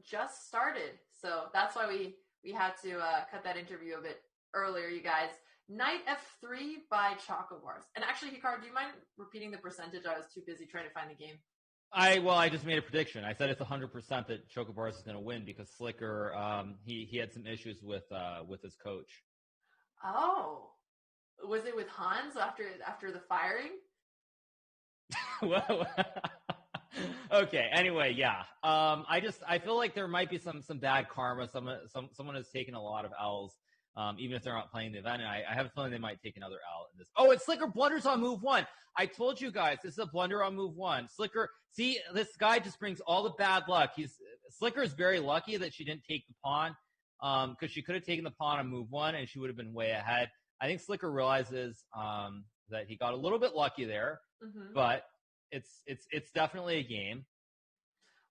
just started. So that's why we had to cut that interview a bit earlier, you guys. Knight F3 by Chocobars. And actually, Hikaru, do you mind repeating the percentage? I was too busy trying to find the game. I just made a prediction. I said it's 100% that Chocobars is going to win because Sliker, he had some issues with his coach. Oh, was it with Hans after the firing? Well, okay. Anyway, yeah. I feel like there might be some bad karma. Someone has taken a lot of L's, even if they're not playing the event. And I have a feeling they might take another L in this. Oh, it's Sliker blunders on move one. I told you guys this is a blunder on move one. Sliker, see, this guy just brings all the bad luck. Sliker is very lucky that she didn't take the pawn, because she could have taken the pawn on move one and she would have been way ahead. I think Sliker realizes that he got a little bit lucky there, but it's definitely a game.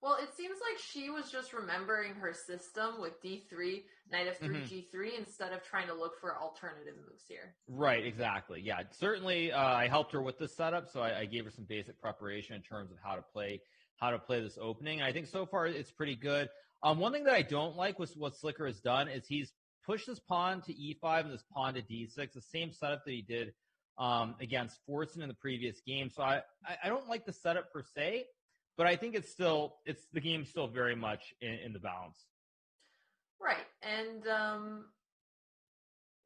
Well, it seems like she was just remembering her system with D3, Knight F3, G3, instead of trying to look for alternative moves here. Right, exactly. Yeah, certainly I helped her with this setup, so I gave her some basic preparation in terms of how to play this opening. And I think so far it's pretty good. One thing that I don't like with what Sliker has done is he's pushed this pawn to E5 and this pawn to D6, the same setup that he did against Fortson in the previous game. So I don't like the setup per se, but I think the game's still very much in the balance. Right, and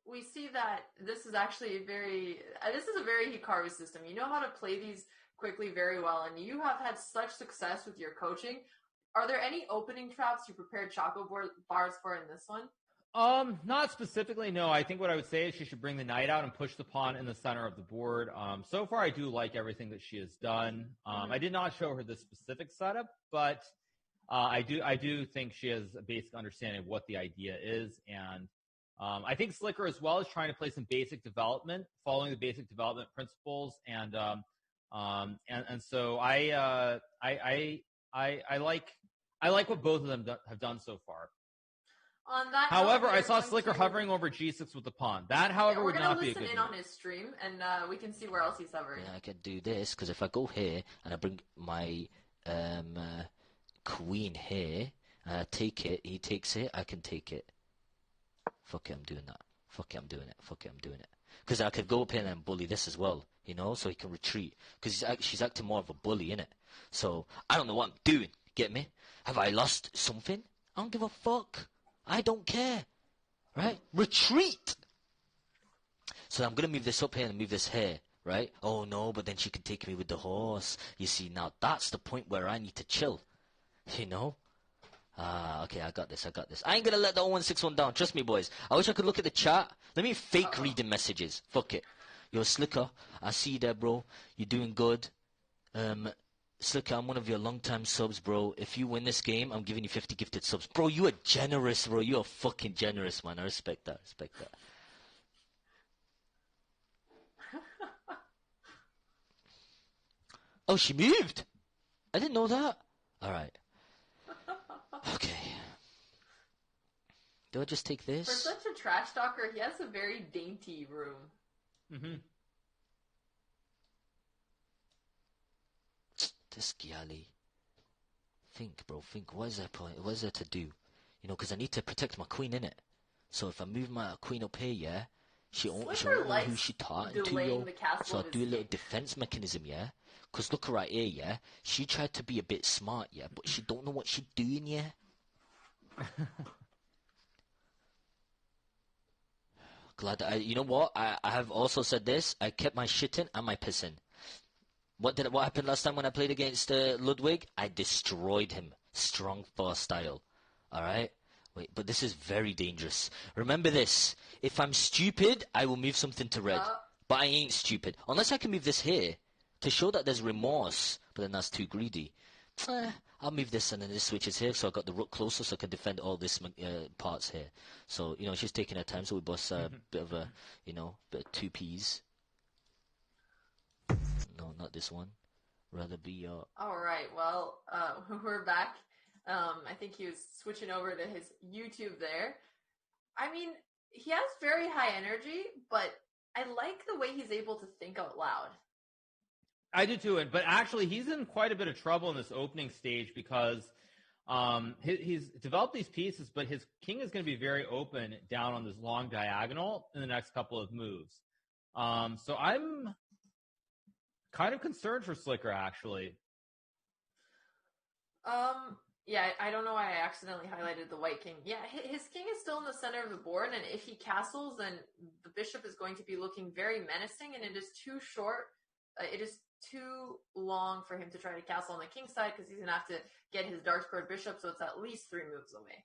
we see that this is actually a very Hikaru system. You know how to play these quickly very well, and you have had such success with your coaching. Are there any opening traps you prepared Chocobars for in this one? Not specifically, no. I think what I would say is she should bring the knight out and push the pawn in the center of the board. So far I do like everything that she has done. I did not show her this specific setup, but I do think she has a basic understanding of what the idea is, and I think Sliker as well is trying to play some basic development, following the basic development principles, and so I like what both of them have done so far. On that however, I saw Sliker hovering over G6 with the pawn. That, however, would not be a good move. We're going to listen in on his stream, and we can see where else he's hovering. Yeah, I can do this, because if I go here, and I bring my queen here, and I take it, he takes it, I can take it. Fuck it, I'm doing that. Fuck it, I'm doing it. Fuck it, I'm doing it. Because I could go up here and bully this as well, you know, so he can retreat. Because she's acting more of a bully, innit? So, I don't know what I'm doing, get me? Have I lost something? I don't give a fuck. I don't care, right? Retreat! So I'm going to move this up here and move this here, right? Oh no, but then she can take me with the horse. You see, now that's the point where I need to chill, you know? Okay, I got this. I ain't going to let the 0161 down. Trust me, boys. I wish I could look at the chat. Let me fake reading messages. Fuck it. Yo, Sliker, I see you there, bro. You're doing good. Sliker, I'm one of your long-time subs, bro. If you win this game, I'm giving you 50 gifted subs. Bro, you are generous, bro. You are fucking generous, man. I respect that. Oh, she moved. I didn't know that. All right. Okay. Do I just take this? For such a trash talker, he has a very dainty room. This Gyali. Think, bro, think. What is there to do? You know, because I need to protect my queen, innit? So if I move my queen up here, yeah, she won't know who she targeting to, yo. So I'll do a little defense mechanism, yeah? Because look right here, yeah? She tried to be a bit smart, yeah? But she don't know what she's doing, yeah? Glad you know what? I have also said this. I kept my shitting and my pissing. What happened last time when I played against Ludwig? I destroyed him. Strong fast style. Alright? Wait, but this is very dangerous. Remember this. If I'm stupid, I will move something to red. But I ain't stupid. Unless I can move this here to show that there's remorse. But then that's too greedy. I'll move this and then this switches here. So I got the rook closer so I can defend all this parts here. So, you know, she's taking her time. So we bust a bit of a, you know, bit of 2 Ps. No, not this one. Rather be your... Alright, well, we're back. I think he was switching over to his YouTube there. I mean, he has very high energy, but I like the way he's able to think out loud. I do too, but actually he's in quite a bit of trouble in this opening stage because He's developed these pieces, but his king is going to be very open down on this long diagonal in the next couple of moves. So I'm kind of concerned for Sliker, actually. Yeah, I don't know why I accidentally highlighted the white king. Yeah, his king is still in the center of the board, and if he castles, then the bishop is going to be looking very menacing, and it is too short. It is too long for him to try to castle on the king side because he's going to have to get his dark-squared bishop, so it's at least 3 moves away.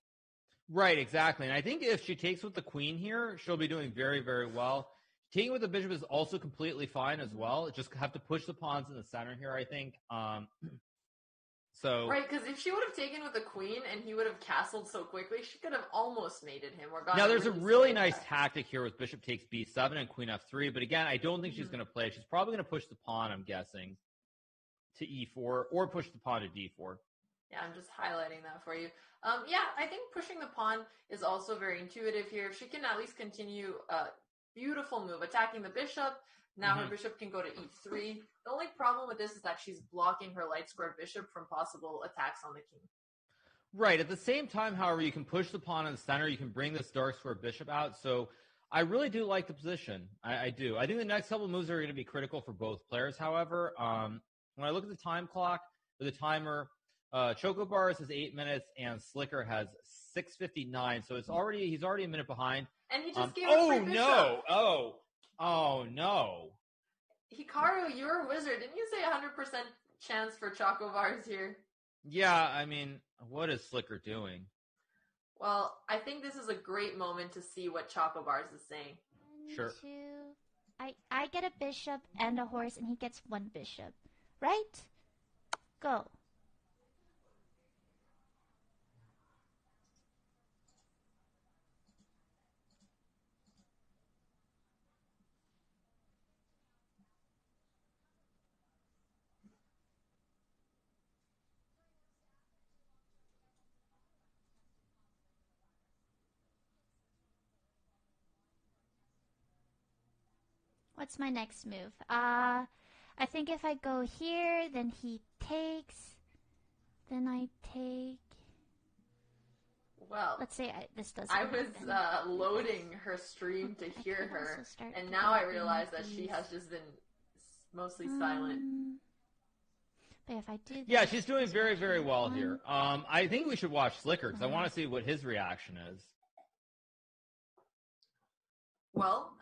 Right, exactly. And I think if she takes with the queen here, she'll be doing very, very well. Taking with the bishop is also completely fine as well. Just have to push the pawns in the center here, I think. Right, because if she would have taken with the queen and he would have castled so quickly, she could have almost mated him. Now, there's a really nice tactic here with bishop takes b7 and queen f3, but again, I don't think she's going to play. She's probably going to push the pawn, I'm guessing, to e4, or push the pawn to d4. Yeah, I'm just highlighting that for you. Yeah, I think pushing the pawn is also very intuitive here. If she can at least continue a beautiful move, attacking the bishop. Now her bishop can go to e3. The only problem with this is that she's blocking her light squared bishop from possible attacks on the king. Right. At the same time, however, you can push the pawn in the center. You can bring this dark squared bishop out. So I really do like the position. I do. I think the next couple of moves are going to be critical for both players, however. When I look at the time clock, or the timer, Chocobars has 8 minutes and Sliker has 6:59. So he's already a minute behind. And he just gave a free bishop. Oh, no. Hikaru, you're a wizard. Didn't you say 100% chance for Chocobars here? Yeah, I mean, what is Sliker doing? Well, I think this is a great moment to see what Chocobars is saying. Sure. I get a bishop and a horse, and he gets 1 bishop. Right? Go. What's my next move? I think if I go here, then he takes. Then I take. Well, let's say this doesn't. I was loading her stream to hear her, and now I realize that she has just been mostly silent. But if I do this, yeah, she's doing very, very well here. I think we should watch Sliker because I want to see what his reaction is. Well,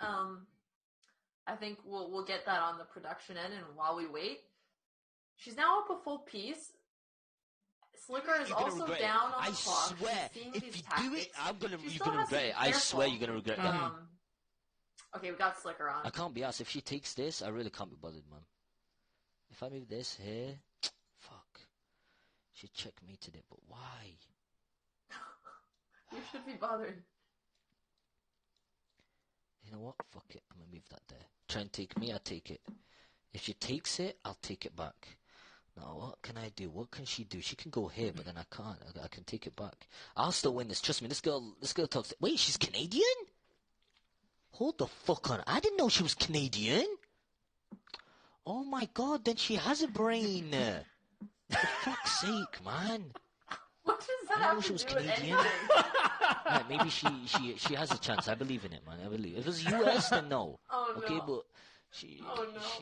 I think we'll get that on the production end, and while we wait, she's now up a full piece. Sliker is also down on the clock. I swear, if you do it, you're gonna regret it. I swear you're gonna regret it. Okay, we got Sliker on. I can't be asked. If she takes this, I really can't be bothered, man. If I move this here, fuck. She checkmated it, but why? You should be bothered. You know what? Fuck it. I'm gonna move that there. Try and take me, I take it. If she takes it, I'll take it back. Now, what can I do? What can she do? She can go here, but then I can't. I can take it back. I'll still win this. Trust me, this girl talks. Wait, she's Canadian? Hold the fuck on. I didn't know she was Canadian. Oh my god, then she has a brain. For fuck's sake, man. What does that have to do with anything? Right, maybe she has a chance. I believe in it, man. I believe. If it was US, then no. Oh, no. Okay, but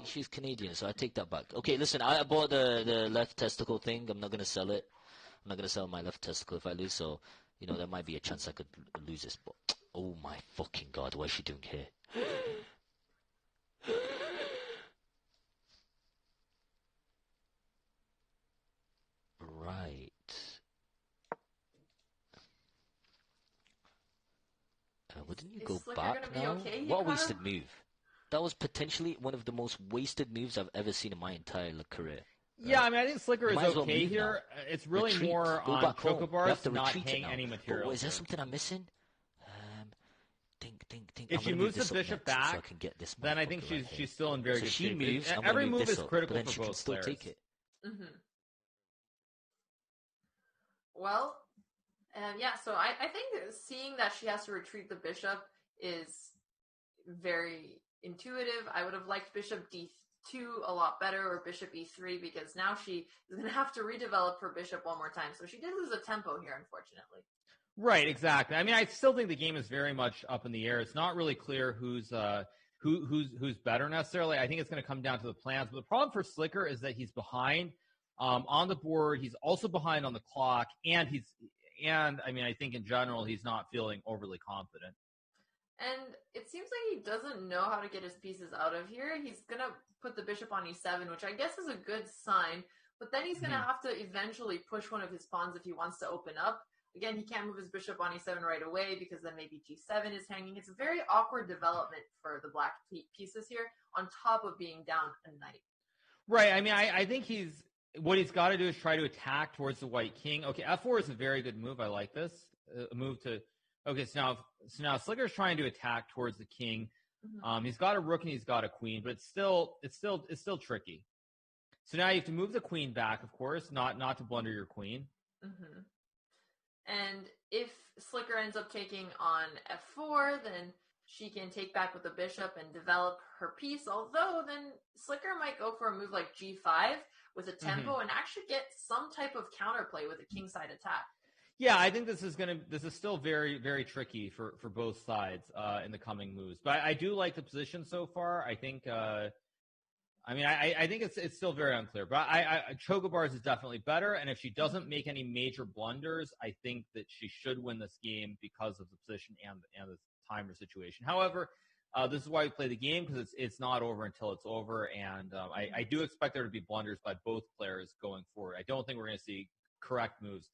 she's Canadian, so I take that back. Okay, listen, I bought the left testicle thing. I'm not gonna sell it. I'm not gonna sell my left testicle if I lose. So, you know, there might be a chance I could lose this. But oh my fucking god, what is she doing here? Right. Wouldn't you go back now? Okay, what a wasted move. That was potentially one of the most wasted moves I've ever seen in my entire career. Yeah, I mean, I think Sliker is okay here. Now. It's really more on Chocobars not hang any material. Is there something I'm missing? Think. If she moves the bishop back, so I can get this then I think she's still in very good shape. She moves. Every move is critical for both players. Take it. Mm-hmm. Well, yeah, so I think seeing that she has to retreat the bishop is very intuitive. I would have liked bishop d2 e2 a lot better, or bishop e3, because now she is going to have to redevelop her bishop one more time. So she did lose a tempo here, unfortunately. Right, exactly. I mean, I still think the game is very much up in the air. It's not really clear who's better necessarily. I think it's going to come down to the plans. But the problem for Sliker is that he's behind on the board. He's also behind on the clock, and I mean, I think in general he's not feeling overly confident. And it seems like he doesn't know how to get his pieces out of here. He's going to put the bishop on e7, which I guess is a good sign. But then he's going to have to eventually push one of his pawns if he wants to open up. Again, he can't move his bishop on e7 right away because then maybe g7 is hanging. It's a very awkward development for the black pieces here, on top of being down a knight. Right. I mean, I think what he's got to do is try to attack towards the white king. Okay, f4 is a very good move. I like this. A move to... Okay, so now Slicker's trying to attack towards the king. Mm-hmm. He's got a rook and he's got a queen, but it's still tricky. So now you have to move the queen back, of course, not to blunder your queen. Mm-hmm. And if Sliker ends up taking on f4, then she can take back with the bishop and develop her piece. Although then Sliker might go for a move like g5 with a tempo and actually get some type of counterplay with a kingside attack. Yeah, I think this is still very, very tricky for both sides in the coming moves. But I do like the position so far. I think, I think it's still very unclear. But Chocobars is definitely better. And if she doesn't make any major blunders, I think that she should win this game because of the position and the timer situation. However, this is why we play the game, because it's not over until it's over. And I do expect there to be blunders by both players going forward. I don't think we're going to see correct moves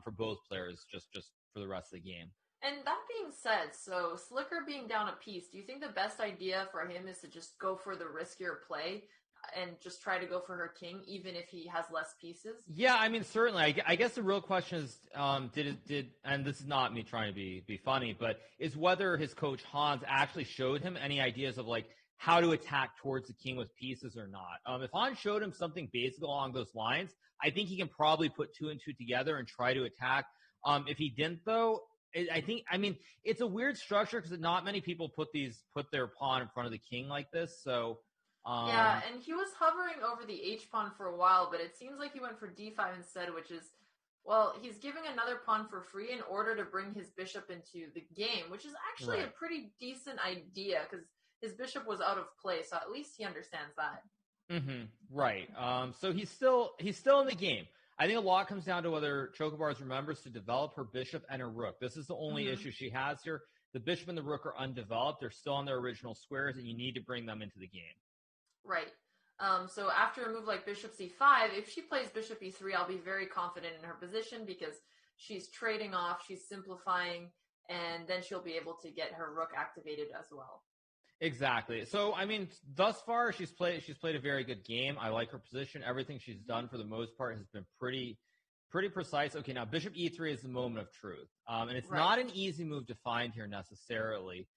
for both players just for the rest of the game. And that being said, so Sliker being down a piece, do you think the best idea for him is to just go for the riskier play and just try to go for her king, even if he has less pieces? Yeah, I mean, certainly. I guess the real question is, and this is not me trying to be funny, but is whether his coach Hans actually showed him any ideas of like how to attack towards the king with pieces or not. If Hans showed him something basic along those lines, I think he can probably put 2 and 2 together and try to attack. If he didn't, though, I mean, it's a weird structure because not many people put their pawn in front of the king like this. So yeah, and he was hovering over the h pawn for a while, but it seems like he went for d5 instead, which is, well, he's giving another pawn for free in order to bring his bishop into the game, which is actually a pretty decent idea because his bishop was out of play, so at least he understands that. Mm-hmm. Right. So he's still in the game. I think a lot comes down to whether Chocobars remembers to develop her bishop and her rook. This is the only issue she has here. The bishop and the rook are undeveloped. They're still on their original squares, and you need to bring them into the game. Right. So after a move like bishop c5, if she plays bishop e3, I'll be very confident in her position because she's trading off, she's simplifying, and then she'll be able to get her rook activated as well. Exactly. So, I mean, thus far, she's played a very good game. I like her position. Everything she's done, for the most part, has been pretty precise. Okay, now bishop e3 is the moment of truth. And it's not an easy move to find here necessarily.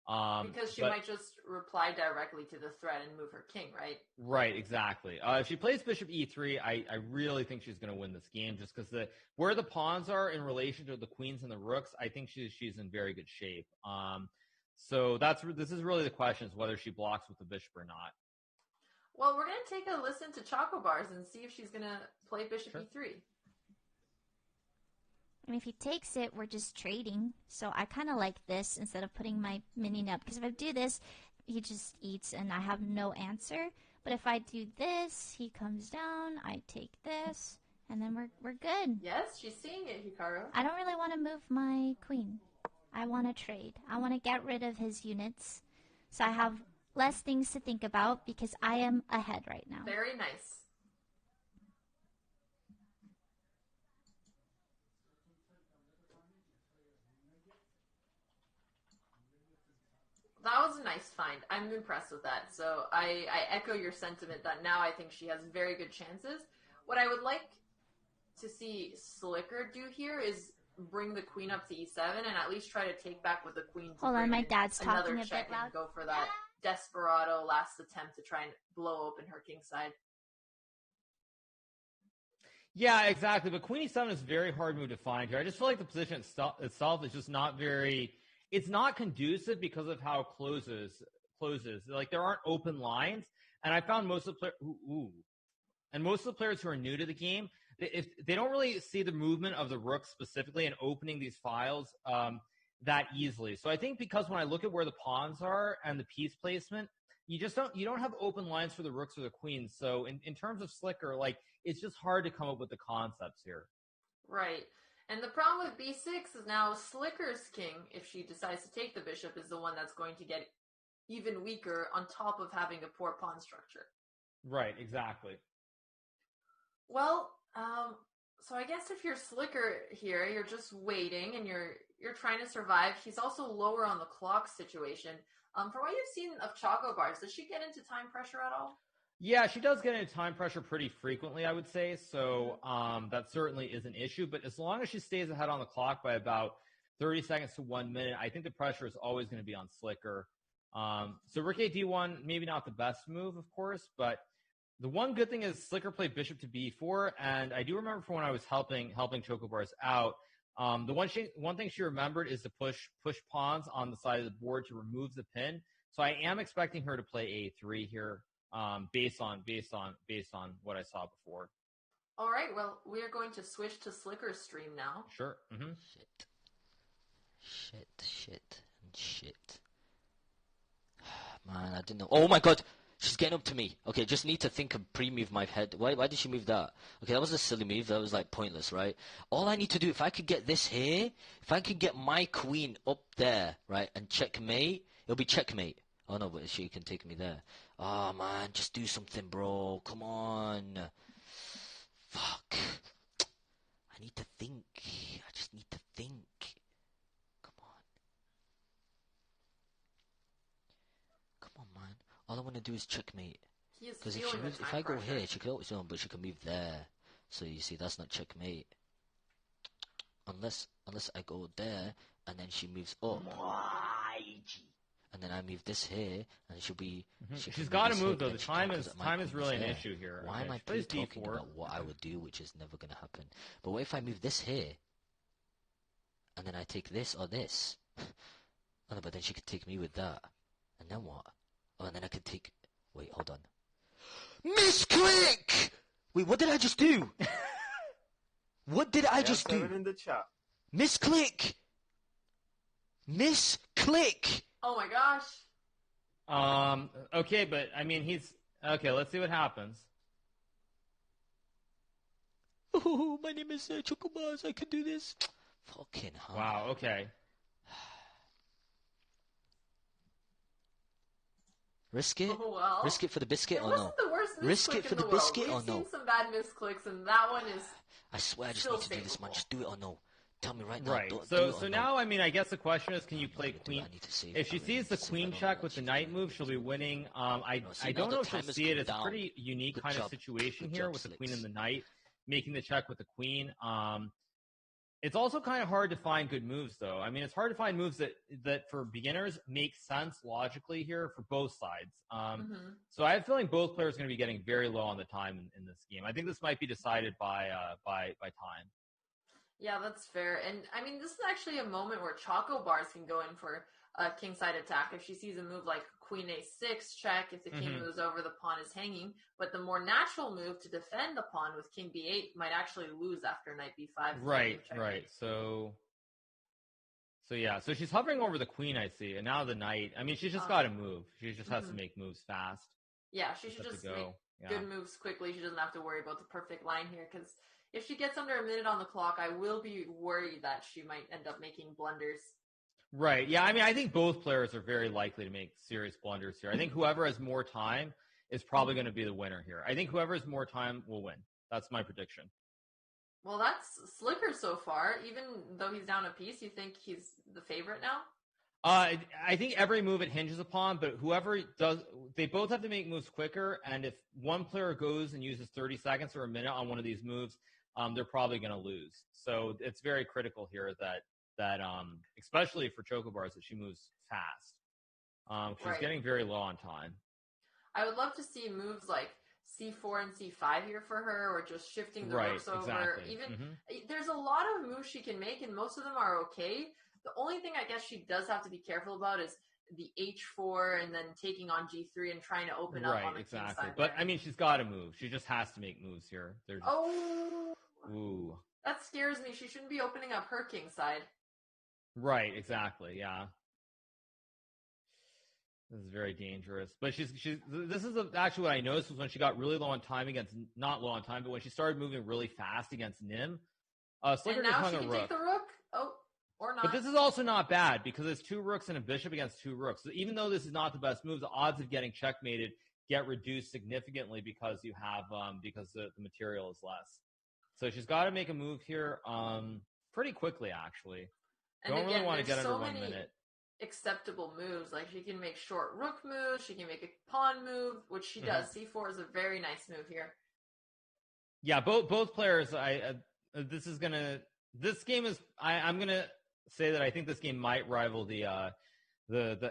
Because she might just reply directly to the threat and move her king, right? Right, exactly. If she plays bishop e3, I really think she's going to win this game just because where the pawns are in relation to the queens and the rooks, I think she's in very good shape. So this is really the question, is whether she blocks with the bishop or not. Well, we're going to take a listen to Chocobars and see if she's going to play bishop e3. And if he takes it, we're just trading. So I kind of like this instead of putting my minion up. Because if I do this, he just eats and I have no answer. But if I do this, he comes down, I take this, and then we're good. Yes, she's seeing it, Hikaru. I don't really want to move my queen. I want to trade. I want to get rid of his units. So I have less things to think about because I am ahead right now. Very nice. That was a nice find. I'm impressed with that. So I echo your sentiment that now I think she has very good chances. What I would like to see Sliker do here is bring the queen up to e7 and at least try to take back with the queen. Hold on, my dad's talking a bit loud. And go for that desperado last attempt to try and blow open her king side. Yeah, exactly. But queen e7 is a very hard move to find here. I just feel like the position itself is just not very... It's not conducive because of how closes. Like, there aren't open lines. And I found most of the players who are new to the game, if they don't really see the movement of the rook specifically and opening these files that easily. So I think because when I look at where the pawns are and the piece placement, you don't have open lines for the rooks or the queens. So in terms of Sliker, like, it's just hard to come up with the concepts here. Right. And the problem with b6 is now Sliker's king, if she decides to take the bishop, is the one that's going to get even weaker on top of having a poor pawn structure. Right, exactly. Well, so I guess if you're Sliker here, you're just waiting and you're trying to survive. He's also lower on the clock situation. From what you've seen of Chocobars, does she get into time pressure at all? Yeah, she does get into time pressure pretty frequently, I would say. So that certainly is an issue. But as long as she stays ahead on the clock by about 30 seconds to 1 minute, I think the pressure is always going to be on Sliker. So rook d1, maybe not the best move, of course, but the one good thing is Sliker played bishop to b4, and I do remember from when I was helping Chocobars out, the one thing she remembered is to push pawns on the side of the board to remove the pin. So I am expecting her to play a3 here, based on what I saw before. All right, well, we are going to switch to Sliker's stream now. Sure. Mm-hmm. Shit. Man, I didn't know. Oh my god! She's getting up to me. Okay, just need to think and pre-move my head. Why did she move that? Okay, that was a silly move. That was, like, pointless, right? All I need to do, if I could get this here, if I could get my queen up there, right, and checkmate, it'll be checkmate. Oh, no, but she can take me there. Oh, man, just do something, bro. Come on. Fuck. I need to think. I just need to think. Man. All I want to do is checkmate. Because if I go here, she could always but she can move there. So you see, that's not checkmate. Unless I go there and then she moves up. And then I move this here, and she'll be. She's got to move though. The time is really an issue here. Why am I talking about what I would do, which is never going to happen? But what if I move this here, and then I take this or this? Oh, no, but then she could take me with that, and then what? Oh, and then I could take... Wait, hold on. Misclick! Wait, what did I just do? What did I just do? In the chat. Misclick! Misclick! Oh my gosh. Okay, but, I mean, he's... Okay, let's see what happens. Oh, my name is Chocobars. I can do this. Fucking hell. Wow, okay. Risk it? Oh, well. Risk it for the biscuit or no? It wasn't the worst Risk it for the biscuit or no? We've seen some bad misclicks, and that one is. I swear I just need to do this, man. Just do it or no. Tell me right now. Right. So now, I mean, I guess the question is, can you play queen? If she sees the queen check with the knight move, she'll be winning. I don't know if she'll see it. It's a pretty unique kind of situation here with the queen and the knight making the check with the queen. It's also kind of hard to find good moves, though. I mean, it's hard to find moves that for beginners make sense logically here for both sides. So I have a feeling both players are going to be getting very low on the time in this game. I think this might be decided by time. Yeah, that's fair. And, I mean, this is actually a moment where Chocobars can go in for a kingside attack if she sees a move like queen a6 check. If the king moves over, the pawn is hanging. But the more natural move to defend the pawn with king b8 might actually lose after knight b5. Right. So yeah. So she's hovering over the queen, I see. And now the knight. I mean, she's just got to move. She just has to make moves fast. Yeah, she should just make good moves quickly. She doesn't have to worry about the perfect line here, because if she gets under a minute on the clock, I will be worried that she might end up making blunders. Right. Yeah. I mean, I think both players are very likely to make serious blunders here. I think whoever has more time is probably going to be the winner here. I think whoever has more time will win. That's my prediction. Well, that's Sliker so far. Even though he's down a piece, you think he's the favorite now? I think every move it hinges upon, but whoever does, they both have to make moves quicker. And if one player goes and uses 30 seconds or a minute on one of these moves, they're probably going to lose. So it's very critical here that especially for Chocobars, that she moves fast. She's getting very low on time. I would love to see moves like c4 and c5 here for her, or just shifting the rooks over. Exactly. Even there's a lot of moves she can make, and most of them are okay. The only thing I guess she does have to be careful about is the h4 and then taking on g3 and trying to open up on the king side. But I mean, she's got to move. She just has to make moves here. Just... Oh, ooh, that scares me. She shouldn't be opening up her king side. Right, exactly. Yeah, this is very dangerous. But she's. This is actually what I noticed was when she got really low on time against, not low on time, but when she started moving really fast against Nim. Sliker and now just hung she a can rook. take the rook. Oh. Or not. But this is also not bad because it's 2 rooks and a bishop against 2 rooks. So even though this is not the best move, the odds of getting checkmated get reduced significantly because you have because the material is less. So she's got to make a move here pretty quickly actually. And Don't again, really want to get so under 1 many minute. Acceptable moves. Like she can make short rook moves, she can make a pawn move, which she does. C4 is a very nice move here. Yeah, both players. This game is. I'm gonna say that I think this game might rival the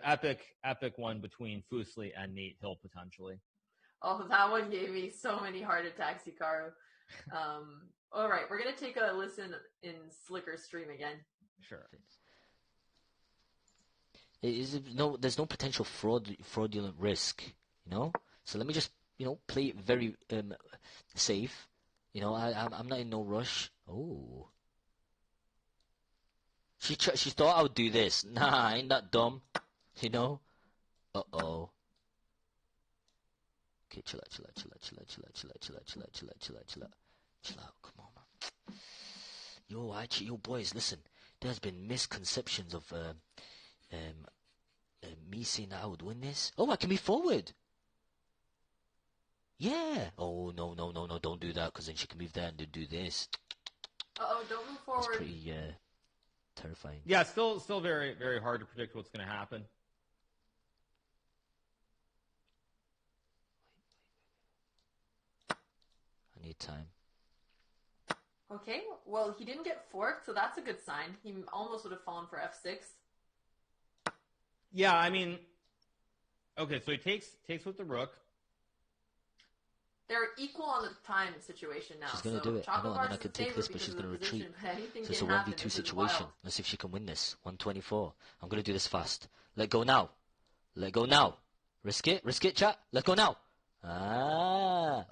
epic one between Fuseli and Nate Hill potentially. Oh, that one gave me so many heart attacks, Hikaru. All right, we're gonna take a listen in Slicker's stream again. Sure. There's no potential fraudulent risk, you know. So let me just, play it very safe. I'm not in no rush. Oh. She thought I would do this. Nah, I ain't that dumb. Uh-oh. Okay, chill out. Come on, man. Yo, boys, listen. There's been misconceptions of me saying that I would win this. Oh, I can be forward. Yeah. Oh, no, don't do that, because then she can move there and do this. Uh-oh, don't move forward. That's pretty, terrifying. Yeah, still very, very hard to predict what's going to happen. I need time. Okay, well, he didn't get forked, so that's a good sign. He almost would have fallen for f6. Yeah, I mean, okay, so he takes with the rook. They're equal on the time situation now. She's going to do it. I know, and then I could take this, but she's going to retreat. So it's a 1v2 situation. Let's see if she can win this. 124. I'm going to do this fast. Let go now. Risk it, chat. Let go now.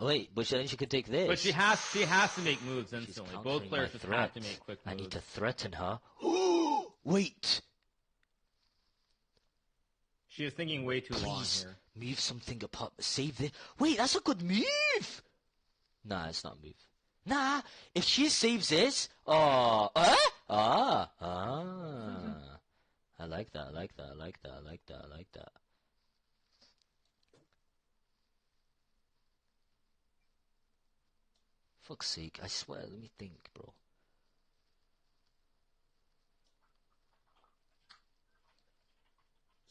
Wait, but then she could take this. But she has to make moves instantly. Both players just have to make quick moves. I need to threaten her. Wait. She is thinking way too long here. Move something apart. Save this. Wait, that's a good move. Nah, it's not a move. Nah, if she saves this. I like that. Fuck's sake, I swear, let me think, bro.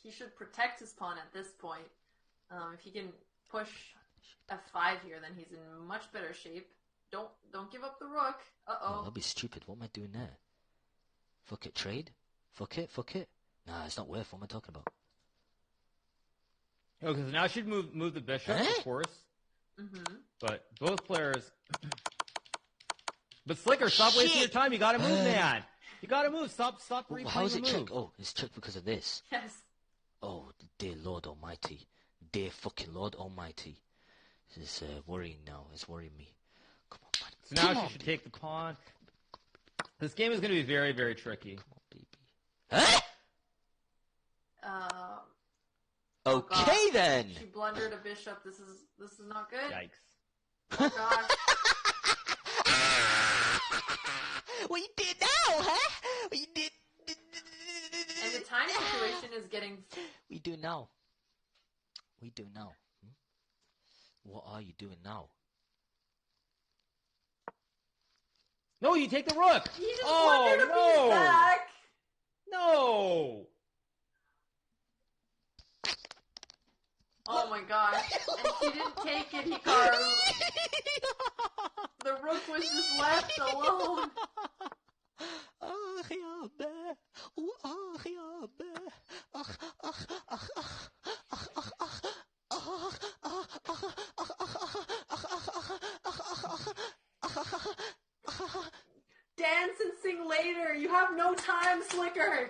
He should protect his pawn at this point. If he can push f5 here, then he's in much better shape. Don't give up the rook. Uh-oh. Oh, that'd be stupid. What am I doing there? Fuck it, trade? Fuck it? Nah, it's not worth. What am I talking about? Okay, so now she'd move the bishop, of course. Mm-hmm. But both players... But Sliker, stop wasting your time. You gotta move, man. You gotta move. Stop replaying How is it the move. checked? Oh, it's checked because of this. Yes. Oh, dear Lord Almighty. Dear fucking Lord Almighty. This is worrying now. It's worrying me. Come on, man. So now she should take the pawn. This game is going to be very, very tricky. Come on, baby. Okay, then. She blundered a bishop. This is not good. Yikes. Oh gosh. What you did now, huh? What you did? And the time situation is getting... We do now. What are you doing now? No, you take the rook. He just blundered a piece back. No. Oh my gosh. And she didn't take it, Hikaru. The rook was just left alone. Dance and sing later. You have no time, Sliker.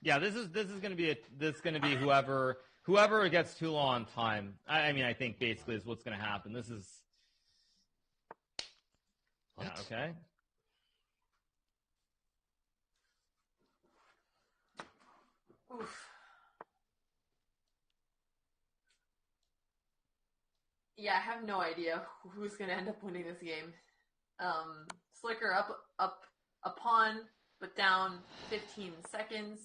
Yeah, this is gonna be whoever gets too long on time. I mean, I think basically is what's gonna happen. This is What? yeah, okay. Oof. Yeah, I have no idea who's gonna end up winning this game. Sliker up a pawn, but down 15 seconds.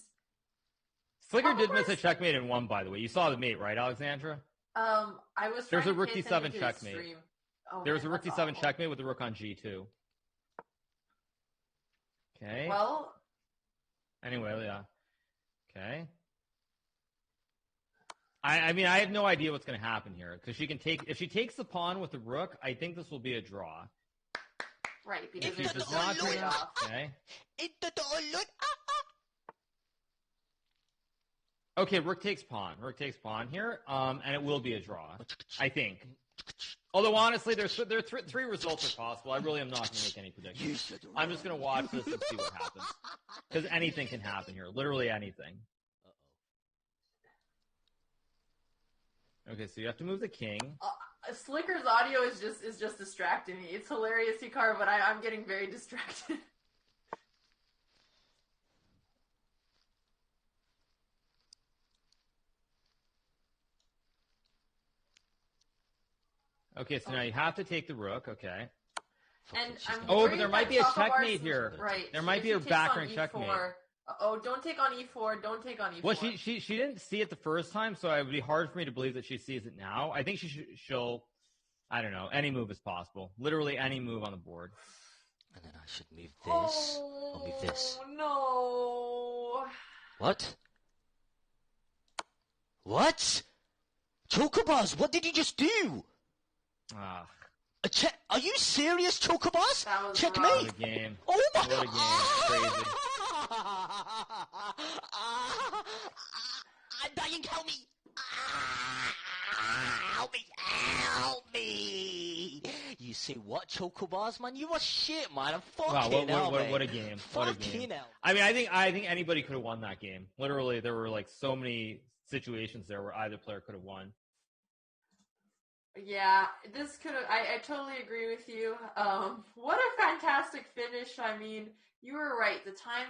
Sliker did miss a checkmate in one, by the way. You saw the mate, right, Alexandra? I was There's trying a to rook pay d7 attention to his checkmate. stream. Oh, There was man, a rook that's d7 awful. checkmate with the rook on g2. Okay. Well, Anyway, yeah. Okay. I mean, I have no idea what's going to happen here because she can take if she takes the pawn with the rook. I think this will be a draw. right, because If she there's does no not do trade-off. that, okay. Okay, rook takes pawn. Rook takes pawn here, and it will be a draw. I think. Although honestly, three results are possible. I really am not going to make any predictions. I'm just going to watch this and see what happens because anything can happen here. Literally anything. Okay, so you have to move the king. Slicker's audio is just distracting me. It's hilarious, Hikaru, but I'm getting very distracted. Okay, so now you have to take the rook. Okay. And I'm Oh, worried but there that might be a Chocobars- checkmate here. Right. There might if be she a takes back on rank E4, checkmate. Oh, don't take on E4. Don't take on E4. Well, she didn't see it the first time, so it would be hard for me to believe that she sees it now. I think she'll, I don't know, any move is possible. Literally any move on the board. And then I should move this. I'll move this. No. What? What? Chocobars, what did you just do? Ah, Are you serious, Chocobars? That was Checkmate. rough. what a game. Oh my! What a game. Crazy. I'm dying. Help me! Help me! Help me! You say what, Chocobars, man? You were shit, man. I'm Wow, fucking hell, what a game. What a Fucking game. hell. I mean, I think anybody could have won that game. Literally, there were like so many situations there where either player could have won. Yeah, this could have. I totally agree with you. What a fantastic finish. I mean, you were right. The time